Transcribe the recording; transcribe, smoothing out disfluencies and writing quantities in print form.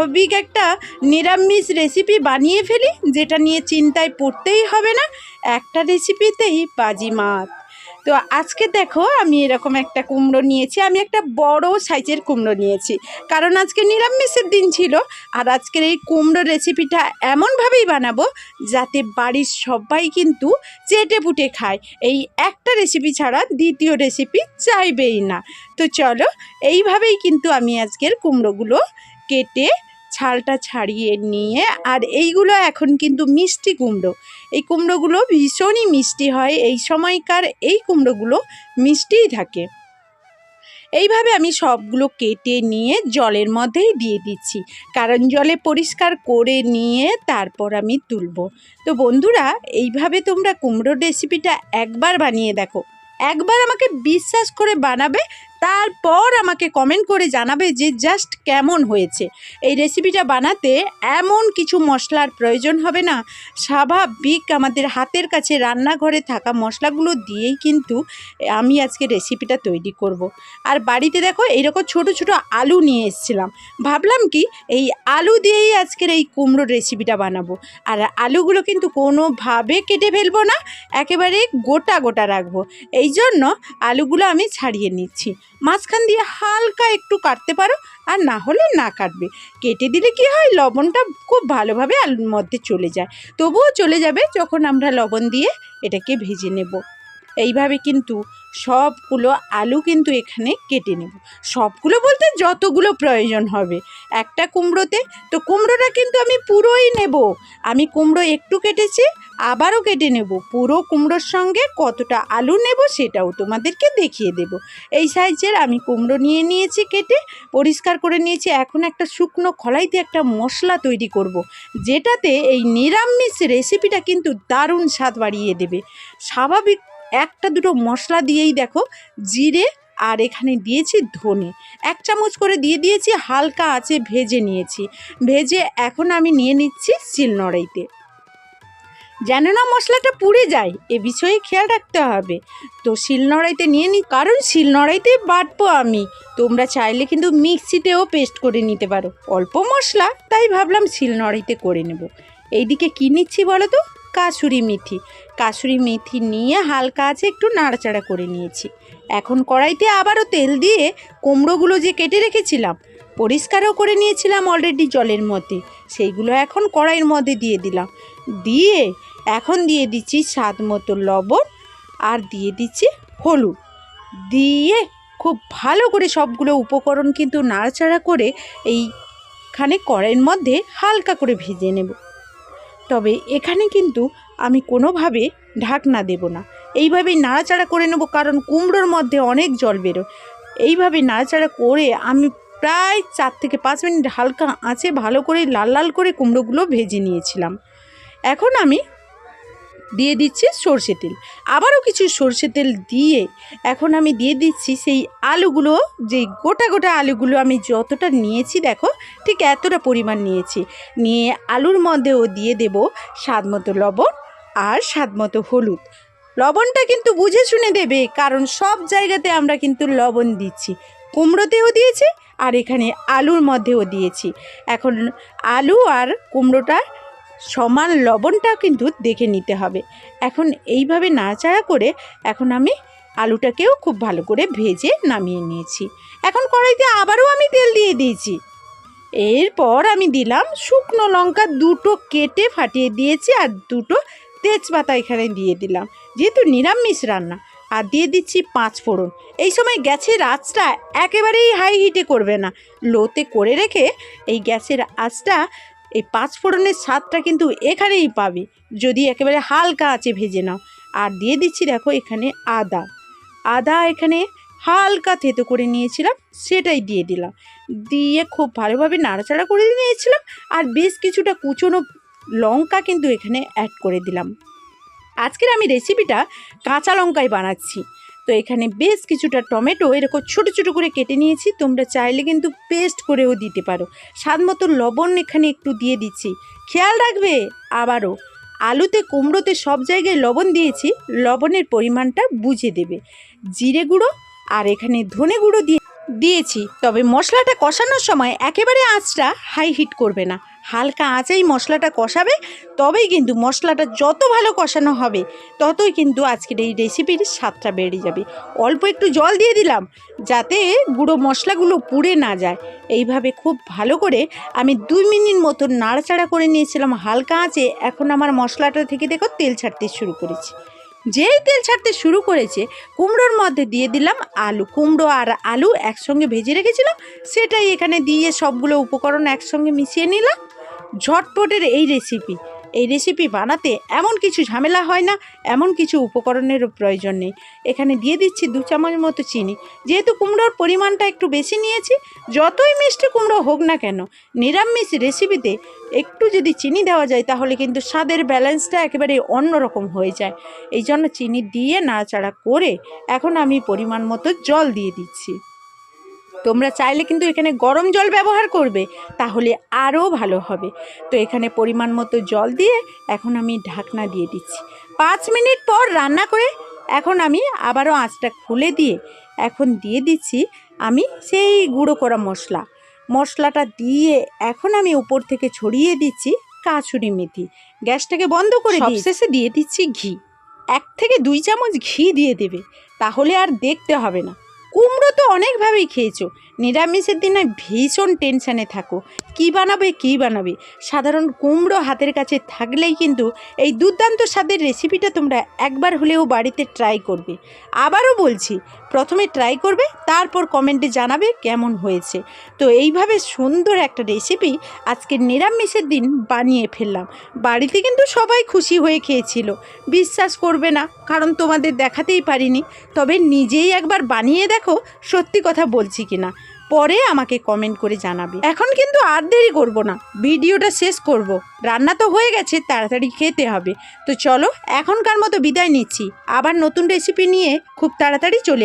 স্বাভাবিক একটা নিরামিষ রেসিপি বানিয়ে ফেলি, যেটা নিয়ে চিন্তায় পড়তেই হবে না, একটা রেসিপিতেই বাজিমাত। তো আজকে দেখো আমি এরকম একটা কুমড়ো নিয়েছি, আমি একটা বড় সাইজের কুমড়ো নিয়েছি, কারণ আজকে নিরামিষের দিন ছিল। আর আজকের এই কুমড়ো রেসিপিটা এমনভাবেই বানাবো যাতে বাড়ির সবাই কিন্তু চেটে পুটে খায়, এই একটা রেসিপি ছাড়া দ্বিতীয় রেসিপি চাইবেই না। তো চলো, এইভাবেই কিন্তু আমি আজকের কুমড়োগুলো কেটে ছালটা ছাড়িয়ে নিয়ে, আর এইগুলো এখন কিন্তু মিষ্টি কুমড়ো, এই কুমড়োগুলো ভীষণই মিষ্টি হয়, এই সময়কার এই কুমড়োগুলো মিষ্টিই থাকে। এইভাবে আমি সবগুলো কেটে নিয়ে জলের মধ্যেই দিয়ে দিচ্ছি, কারণ জলে পরিষ্কার করে নিয়ে তারপর আমি তুলব। তো বন্ধুরা, এইভাবে তোমরা কুমড়োর রেসিপিটা একবার বানিয়ে দেখো, একবার আমাকে বিশ্বাস করে বানাবে, তারপর আমাকে কমেন্ট করে জানাবে যে জাস্ট কেমন হয়েছে। এই রেসিপিটা বানাতে এমন কিছু মশলার প্রয়োজন হবে না, স্বাভাবিক আমাদের হাতের কাছে রান্নাঘরে থাকা মশলাগুলো দিয়েই কিন্তু আমি আজকে রেসিপিটা তৈরি করব। আর বাড়িতে দেখো এইরকম ছোট ছোট আলু নিয়ে এসেছিলাম, ভাবলাম কি এই আলু দিয়েই আজকের এই কুমড়োর রেসিপিটা বানাবো। আর আলুগুলো কিন্তু কোনোভাবে কেটে ফেলবো না, একেবারে গোটা গোটা রাখবো। এই জন্য আলুগুলো আমি ছাড়িয়ে নিচ্ছি, মাঝখান দিয়ে হালকা একটু কাটতে পারো, আর না হলে না কাটবে। কেটে দিলে কি হয়, লবণটা খুব ভালোভাবে আলুর মধ্যে চলে যায়, তবুও চলে যাবে যখন আমরা লবণ দিয়ে এটাকে ভেজে নেব। এইভাবে কিন্তু সবগুলো আলু কিন্তু এখানে কেটে নেব, সবগুলো বলতে যতগুলো প্রয়োজন হবে একটা কুমড়োতে। তো কুমড়োটা কিন্তু আমি পুরোই নেব, আমি কুমড়ো একটু কেটেছি, আবারও কেটে নেব, পুরো কুমড়োর সঙ্গে কতটা আলু নেব সেটাও তোমাদেরকে দেখিয়ে দেব। এই সাইজের আমি কুমড়ো নিয়ে নিয়েছি, কেটে পরিষ্কার করে নিয়েছি। এখন একটা শুকনো কড়াইতে একটা মশলা তৈরি করব, যেটাতে এই নিরামিষ রেসিপিটা কিন্তু দারুণ স্বাদ বাড়িয়ে দেবে। স্বাভাবিক একটা দুটো মশলা দিয়েই দেখো, জিরে আর এখানে দিয়েছি ধনে, 1 চামচ করে দিয়ে দিয়েছি, হালকা আঁচে ভেজে নিয়েছি। ভেজে এখন আমি নিয়ে নিচ্ছি শিলনোড়াইতে, যেন না মশলাটা পুড়ে যায় এ বিষয়ে খেয়াল রাখতে হবে। তো শিলনোড়াইতে নিয়ে নিই, কারণ শিলনোড়াইতে বাটবো আমি, তোমরা চাইলে কিন্তু মিক্সিতেও পেস্ট করে নিতে পারো, অল্প মশলা তাই ভাবলাম শিলনোড়াইতে করে নেব। এইদিকে কী নিচ্ছি বলো তো, কাসুরি মেথি। কাসুরি মেথি নিয়ে হালকা আছে একটু নাড়াচাড়া করে নিয়েছি। এখন কড়াইতে আবারও তেল দিয়ে কুমড়োগুলো যে কেটে রেখেছিলাম, পরিষ্কারও করে নিয়েছিলাম অলরেডি জলের মধ্যে, সেইগুলো এখন কড়াইয়ের মধ্যে দিয়ে দিলাম। দিয়ে এখন দিয়ে দিচ্ছি স্বাদ মতো লবণ, আর দিয়ে দিচ্ছি হলুদ, দিয়ে খুব ভালো করে সবগুলো উপকরণ কিন্তু নাড়াচাড়া করে এইখানে কড়াইয়ের মধ্যে হালকা করে ভেজে নেব। তবে এখানে কিন্তু আমি কোনোভাবে ঢাকনা দেব না, এইভাবেই নাড়াচাড়া করে নেব, কারণ কুমড়োর মধ্যে অনেক জল বেরোয়। এইভাবে নাড়াচাড়া করে আমি প্রায় 4 থেকে 5 মিনিট হালকা আঁচে ভালো করে লাল লাল করে কুমড়োগুলো ভেজে নিয়েছিলাম। এখন আমি দিয়ে দিচ্ছি সর্ষে তেল, আবারও কিছু সর্ষে তেল দিয়ে এখন আমি দিয়ে দিচ্ছি সেই আলুগুলো, যেই গোটা গোটা আলুগুলো আমি যতটা নিয়েছি দেখো ঠিক এতটা পরিমাণ নিয়েছি, নিয়ে আলুর মধ্যেও দিয়ে দেব স্বাদ মতো লবণ আর স্বাদ মতো হলুদ। লবণটা কিন্তু বুঝে শুনে দেবে, কারণ সব জায়গাতে আমরা কিন্তু লবণ দিচ্ছি, কুমড়োতেও দিয়েছি আর এখানে আলুর মধ্যেও দিয়েছি। এখন আলু আর কুমড়োটা সমান লবণটা কিন্তু দেখে নিতে হবে। এখন এইভাবে নাড়াচাড়া করে এখন আমি আলুটাকেও খুব ভালো করে ভেজে নামিয়ে নিয়েছি। এখন কড়াইতে আবারও আমি তেল দিয়ে দিয়েছি, এরপর আমি দিলাম শুকনো লঙ্কা 2টো কেটে ফাটিয়ে দিয়েছি, আর 2টো তেজপাতা এখানে দিয়ে দিলাম, যেহেতু নিরামিষ রান্না। আর দিয়ে দিচ্ছি 5 ফোড়ন। এই সময় গ্যাসের আঁচটা একেবারেই হাই হিটে করবে না, লোতে করে রেখে এই গ্যাসের আঁচটা, এই 5 ফোড়নের স্বাদটা কিন্তু এখানেই পাবে যদি একেবারে হালকা আঁচে ভেজে নাও। আর দিয়ে দিচ্ছি দেখো এখানে আদা এখানে হালকা থেতো করে নিয়েছিলাম, সেটাই দিয়ে দিলাম, দিয়ে খুব ভালোভাবে নাড়াচাড়া করে নিয়েছিলাম। আর বেশ কিছুটা কুচনো লঙ্কা কিন্তু এখানে অ্যাড করে দিলাম। আজকের আমি রেসিপিটা কাঁচা লঙ্কায় বানাচ্ছি, তো এখানে বেশ কিছুটা টমেটো এরকম ছোটো ছোটো করে কেটে নিয়েছি, তোমরা চাইলে কিন্তু পেস্ট করেও দিতে পারো। স্বাদ মতো লবণ এখানে একটু দিয়ে দিচ্ছি, খেয়াল রাখবে আবারও আলুতে কুমড়োতে সব জায়গায় লবণ দিয়েছি, লবণের পরিমাণটা বুঝে দেবে। জিরে গুঁড়ো আর এখানে ধনে গুঁড়ো দিয়ে দিয়েছি, তবে মশলাটা কষানোর সময় একেবারে আঁচটা হাই হিট করবে না, হালকা আঁচেই মশলাটা কষাবে। তবেই কিন্তু মশলাটা যত ভালো কষানো হবে ততই কিন্তু আজকের এই রেসিপির স্বাদটা বেড়ে যাবে। অল্প একটু জল দিয়ে দিলাম যাতে গুঁড়ো মশলাগুলো পুড়ে না যায়। এইভাবে খুব ভালো করে আমি 2 মিনিট মতো নাড়াচাড়া করে নিয়েছিলাম হালকা আঁচে। এখন আমার মশলাটা থেকে দেখো তেল ছাড়তে শুরু করেছে। যেই তেল ছাড়তে শুরু করেছে কুমড়োর মধ্যে দিয়ে দিলাম আলু। কুমড়ো আর আলু একসঙ্গে ভেজে রেখেছিলাম, সেটাই এখানে দিয়ে সবগুলো উপকরণ একসঙ্গে মিশিয়ে নিলাম। ঝটপটের এই রেসিপি বানাতে এমন কিছু ঝামেলা হয় না, এমন কিছু উপকরণেরও প্রয়োজন নেই। এখানে দিয়ে দিচ্ছি 2 চামচ মতো চিনি। যেহেতু কুমড়োর পরিমাণটা একটু বেশি নিয়েছি, যতই মিষ্টি কুমড়ো হোক না কেন নিরামিষ রেসিপিতে একটু যদি চিনি দেওয়া যায় তাহলে কিন্তু স্বাদের ব্যালেন্সটা একেবারে অন্যরকম হয়ে যায়। এই জন্য চিনি দিয়ে নাড়াচাড়া করে এখন আমি পরিমাণ মতো জল দিয়ে দিচ্ছি। তোমরা চাইলে কিন্তু এখানে গরম জল ব্যবহার করবে, তাহলে আরও ভালো হবে। তো এখানে পরিমাণ মতো জল দিয়ে এখন আমি ঢাকনা দিয়ে দিচ্ছি। 5 মিনিট পর রান্না করে এখন আমি আবারও আঁচটা খুলে দিয়ে এখন দিয়ে দিচ্ছি আমি সেই গুঁড়ো করা মশলাটা দিয়ে এখন আমি উপর থেকে ছড়িয়ে দিচ্ছি কাসুরি মেথি। গ্যাসটাকে বন্ধ করে সবশেষে দিয়ে দিচ্ছি ঘি। 1 থেকে 2 চামচ ঘি দিয়ে দেবে, তাহলে আর দেখতে হবে না। কুমড়ো তো অনেকভাবেই খেয়েছো, নিরামিষের দিনে ভীষণ টেনশানে থাকো কী বানাবে। সাধারণ কুমড়ো হাতের কাছে থাকলেই কিন্তু এই দুর্দান্ত স্বাদের রেসিপিটা তোমরা একবার হলেও বাড়িতে ট্রাই করবে। আবারও বলছি, প্রথমে ট্রাই করবে, তারপর কমেন্টে জানাবে কেমন হয়েছে। তো এইভাবে সুন্দর একটা রেসিপি আজকে নিরামিষের দিন বানিয়ে ফেললাম। বাড়িতে কিন্তু সবাই খুশি হয়ে খেয়েছিল। বিশ্বাস করবে না, কারণ তোমাদের দেখাতেই পারিনি। তবে নিজেই একবার বানিয়ে দেখো সত্যি কথা বলছি কিনা, পরে আমাকে কমেন্ট করে জানাবে। এখন কিন্তু আর দেরি করব না, ভিডিওটা শেষ করব। রান্না তো হয়ে গেছে, তাড়াতাড়ি খেতে হবে। তো চলো এখনকার মতো বিদায় নিচ্ছি, আবার নতুন রেসিপি নিয়ে খুব তাড়াতাড়ি চলে